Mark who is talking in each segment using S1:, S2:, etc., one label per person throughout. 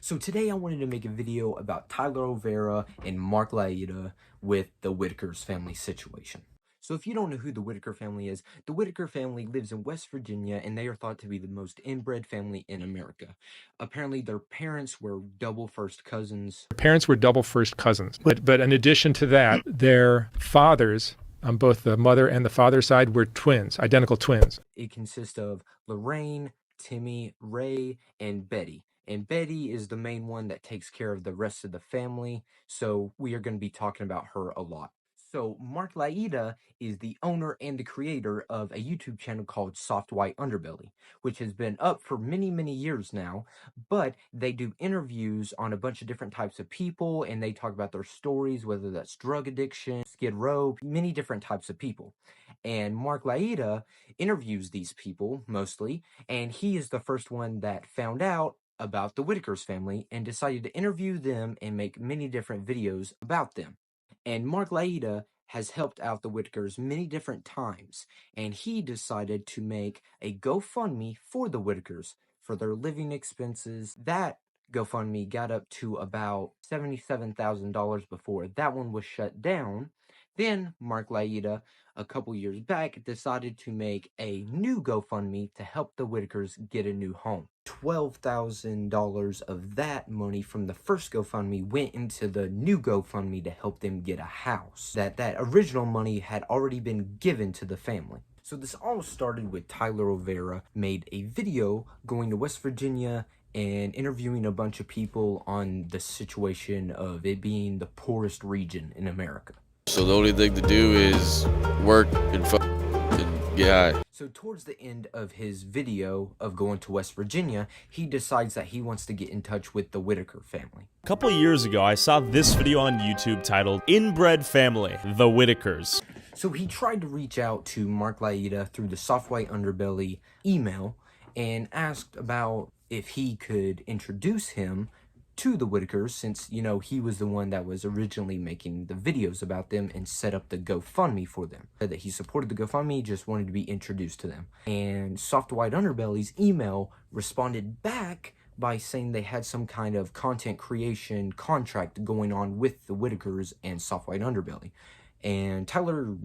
S1: So today I wanted to make a video about Tyler Oliveira and Mark Laita with the Whittaker's family situation. So if you don't know who the Whittaker family is, the Whittaker family lives in West Virginia and they are thought to be the most inbred family in America. Apparently their parents were double first cousins.
S2: Their parents were double first cousins. But in addition to that, their fathers, on both the mother and the father side, were twins, identical twins.
S1: It consists of Lorraine, Timmy, Ray, and Betty. And Betty is the main one that takes care of the rest of the family, so we are going to be talking about her a lot. So Mark Laita is the owner and the creator of a YouTube channel called Soft White Underbelly, which has been up for many, many years now, but they do interviews on a bunch of different types of people, and they talk about their stories, whether that's drug addiction, Skid Row, many different types of people. And Mark Laita interviews these people, mostly, and he is the first one that found out about the Whittaker's family and decided to interview them and make many different videos about them. And Mark Laita has helped out the Whittakers many different times, and he decided to make a GoFundMe for the Whittakers for their living expenses. That GoFundMe got up to about $77,000 before that one was shut down. Then Mark Laita, a couple years back, decided to make a new GoFundMe to help the Whittakers get a new home. $12,000 of that money from the first GoFundMe went into the new GoFundMe to help them get a house. That original money had already been given to the family. So this all started with Tyler Oliveira made a video going to West Virginia and interviewing a bunch of people on the situation of it being the poorest region in America.
S3: So the only thing to do is work and get high.
S1: So towards the end of his video of going to West Virginia, he decides that he wants to get in touch with the Whittaker family.
S4: A couple of years ago, I saw this video on YouTube titled Inbred Family, The Whittakers.
S1: So he tried to reach out to Mark Laita through the Soft White Underbelly email and asked about if he could introduce him to the Whittakers, since, you know, he was the one that was originally making the videos about them and set up the GoFundMe for them. Said that he supported the GoFundMe, just wanted to be introduced to them. And Soft White Underbelly's email responded back by saying they had some kind of content creation contract going on with the Whittakers and Soft White Underbelly. And Tyler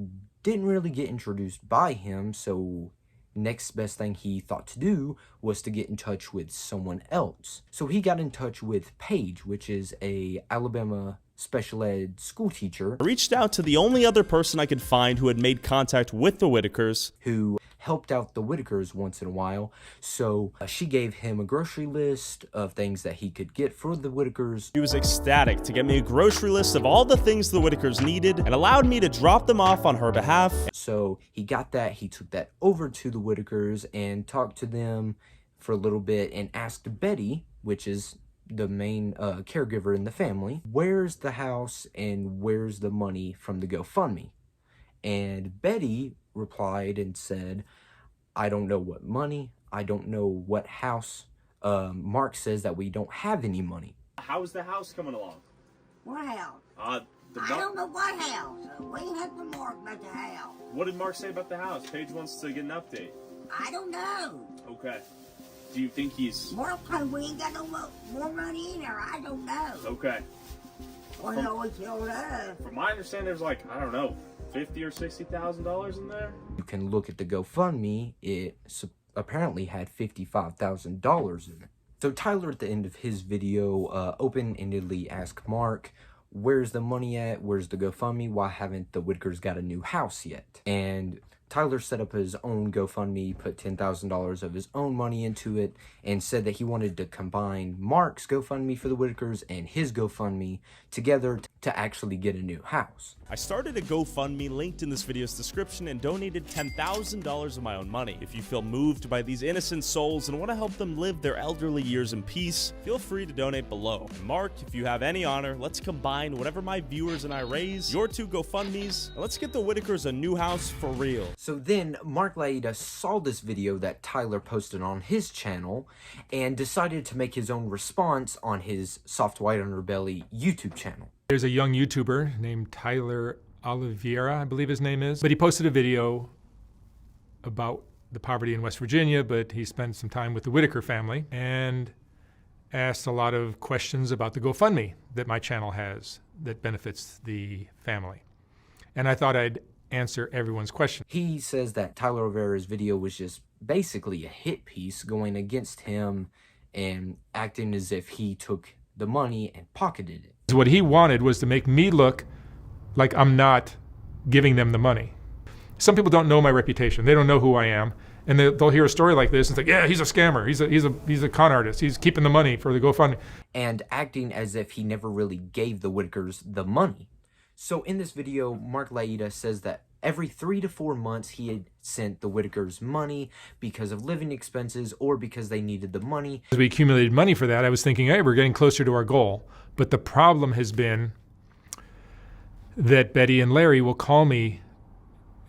S1: didn't really get introduced by him, so next best thing he thought to do was to get in touch with someone else. So he got in touch with Paige, which is a Alabama special ed school teacher.
S4: I reached out to the only other person I could find who had made contact with the Whittakers,
S1: who helped out the Whittakers once in a while. So she gave him a grocery list of things that he could get for the Whittakers.
S4: He was ecstatic to get me a grocery list of all the things the Whittakers needed and allowed me to drop them off on her behalf.
S1: So he got that, he took that over to the Whittakers and talked to them for a little bit and asked Betty, which is the main caregiver in the family, where's the house and where's the money from the GoFundMe? And Betty replied and said, I don't know what money, I don't know what house. Mark says that we don't have any money.
S5: How's the house coming along?
S6: What house?
S5: I
S6: don't know what house. We have to Mark about the house.
S5: What did Mark say about the house? Paige wants to get an update.
S6: I don't know.
S5: Okay. Do you think he's...
S6: Mark told we ain't got no more money in there. I don't know.
S5: Okay.
S6: Well, he always told us.
S5: From my understanding, there's like, I don't know, $50,000 or $60,000 in there?
S1: You can look at the GoFundMe, it apparently had $55,000 in it. So Tyler, at the end of his video, open-endedly asked Mark, where's the money at? Where's the GoFundMe? Why haven't the Whittakers got a new house yet? And Tyler set up his own GoFundMe, put $10,000 of his own money into it, and said that he wanted to combine Mark's GoFundMe for the Whittakers and his GoFundMe together to actually get a new house.
S4: I started a GoFundMe linked in this video's description and donated $10,000 of my own money. If you feel moved by these innocent souls and want to help them live their elderly years in peace, feel free to donate below. And Mark, if you have any honor, let's combine whatever my viewers and I raise, your two GoFundMes, and let's get the Whittakers a new house for real.
S1: So then Mark Laita saw this video that Tyler posted on his channel and decided to make his own response on his Soft White Underbelly YouTube channel.
S2: There's a young YouTuber named Tyler Oliveira, I believe his name is, but he posted a video about the poverty in West Virginia, but he spent some time with the Whittaker family, and asked a lot of questions about the GoFundMe that my channel has that benefits the family. And I thought I'd answer everyone's question.
S1: He says that Tyler Oliveira's video was just basically a hit piece going against him and acting as if he took the money and pocketed it.
S2: What he wanted was to make me look like I'm not giving them the money. Some people don't know my reputation. They don't know who I am. And they'll hear a story like this and think, yeah, he's a scammer. He's a con artist. He's keeping the money for the GoFundMe.
S1: And acting as if he never really gave the Whitakers the money. So in this video, Mark Laita says that every 3 to 4 months he had sent the Whitakers money because of living expenses or because they needed the money.
S2: As we accumulated money for that, I was thinking, hey, we're getting closer to our goal. But the problem has been that Betty and Larry will call me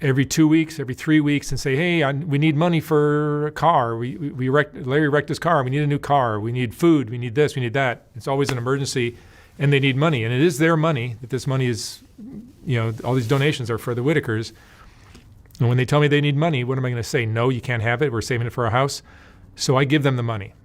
S2: every 2 weeks, every 3 weeks and say, hey, we need money for a car. Larry wrecked his car. We need a new car. We need food. We need this. We need that. It's always an emergency. And they need money. And it is their money, that this money is, all these donations are for the Whitakers. And when they tell me they need money, what am I going to say? No, you can't have it. We're saving it for our house. So I give them the money.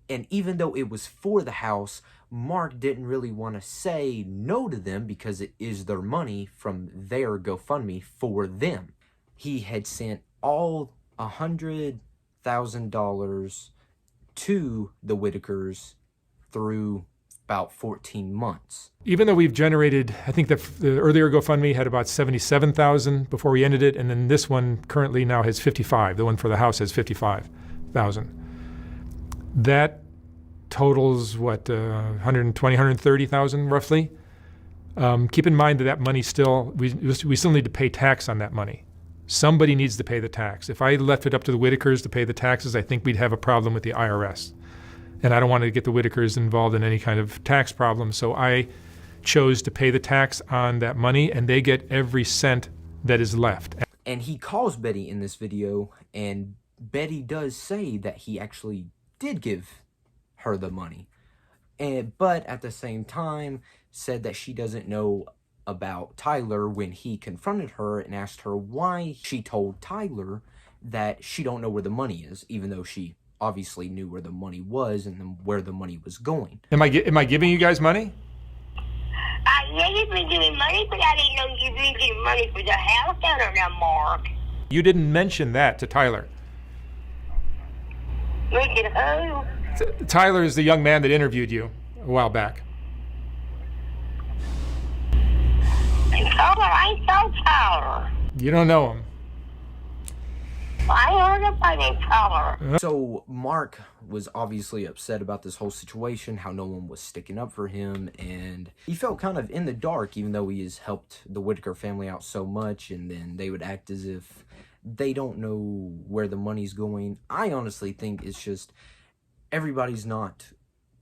S1: And even though it was for the house, Mark didn't really want to say no to them because it is their money from their GoFundMe for them. He had sent all $100,000 to the Whitakers through about 14 months.
S2: Even though we've generated, I think the earlier GoFundMe had about 77,000 before we ended it, and then this one currently now has 55. The one for the house has 55,000. That totals what, 120, 130,000 roughly. Keep in mind that money still, we still need to pay tax on that money. Somebody needs to pay the tax. If I left it up to the Whitakers to pay the taxes, I think we'd have a problem with the IRS. And I don't want to get the Whitakers involved in any kind of tax problem. So I chose to pay the tax on that money, and they get every cent that is left.
S1: And he calls Betty in this video, and Betty does say that he actually did give her the money. But at the same time, said that she doesn't know about Tyler when he confronted her and asked her why she told Tyler that she don't know where the money is, even though she obviously knew where the money was and where the money was going.
S2: Am I giving you guys money?
S6: Yeah, you've been giving money, but I didn't know you've been giving money for the house down there, Mark.
S2: You didn't mention that to Tyler.
S6: Mention who?
S2: Tyler is the young man that interviewed you a while back.
S6: Tyler, I ain't so Tyler.
S2: You don't know him.
S6: I heard about it, Tyler.
S1: So Mark was obviously upset about this whole situation, how no one was sticking up for him, and he felt kind of in the dark, even though he has helped the Whittaker family out so much, and then they would act as if they don't know where the money's going. I honestly think it's just everybody's not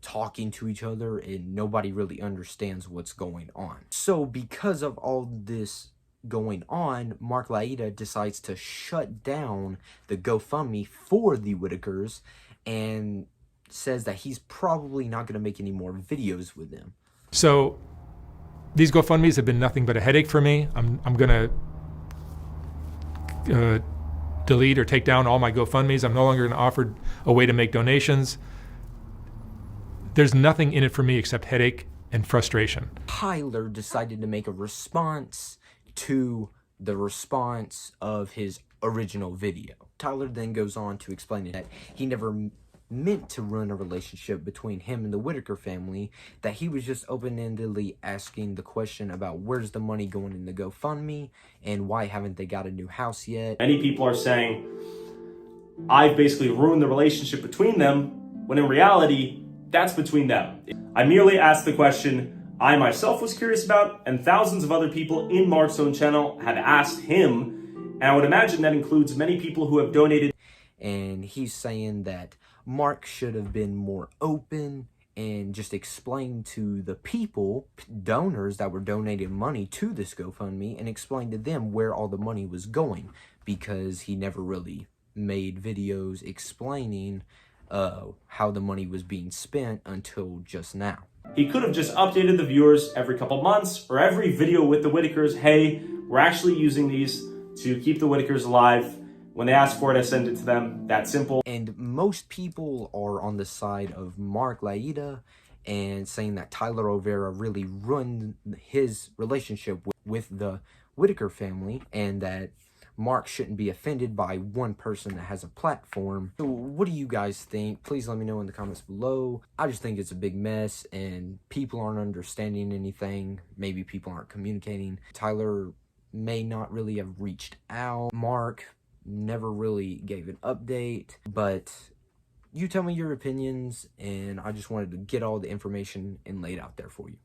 S1: talking to each other and nobody really understands what's going on. So because of all this going on, Mark Laita decides to shut down the GoFundMe for the Whitakers and says that he's probably not going to make any more videos with them.
S2: So these GoFundMes have been nothing but a headache for me. I'm going to delete or take down all my GoFundMes. I'm no longer going to offer a way to make donations. There's nothing in it for me except headache and frustration.
S1: Tyler decided to make a response to the response of his original video. Tyler then goes on to explain that he never meant to ruin a relationship between him and the Whittaker family, that he was just open-endedly asking the question about where's the money going in the GoFundMe and why haven't they got a new house yet.
S5: Many people are saying, I've basically ruined the relationship between them, when in reality, that's between them. I merely asked the question I myself was curious about, and thousands of other people in Mark's own channel have asked him, and I would imagine that includes many people who have donated.
S1: And he's saying that Mark should have been more open and just explained to the people, donors that were donating money to this GoFundMe, and explained to them where all the money was going, because he never really made videos explaining how the money was being spent until just now.
S5: He could have just updated the viewers every couple months or every video with the Whittakers. Hey, we're actually using these to keep the Whittakers alive. When they ask for it, I send it to them. That simple.
S1: And most people are on the side of Mark Laita and saying that Tyler Oliveira really ruined his relationship with the Whittaker family, and that Mark shouldn't be offended by one person that has a platform. So what do you guys think? Please let me know in the comments below. I just think it's a big mess and people aren't understanding anything. Maybe people aren't communicating. Tyler may not really have reached out. Mark never really gave an update, but you tell me your opinions, and I just wanted to get all the information and laid out there for you.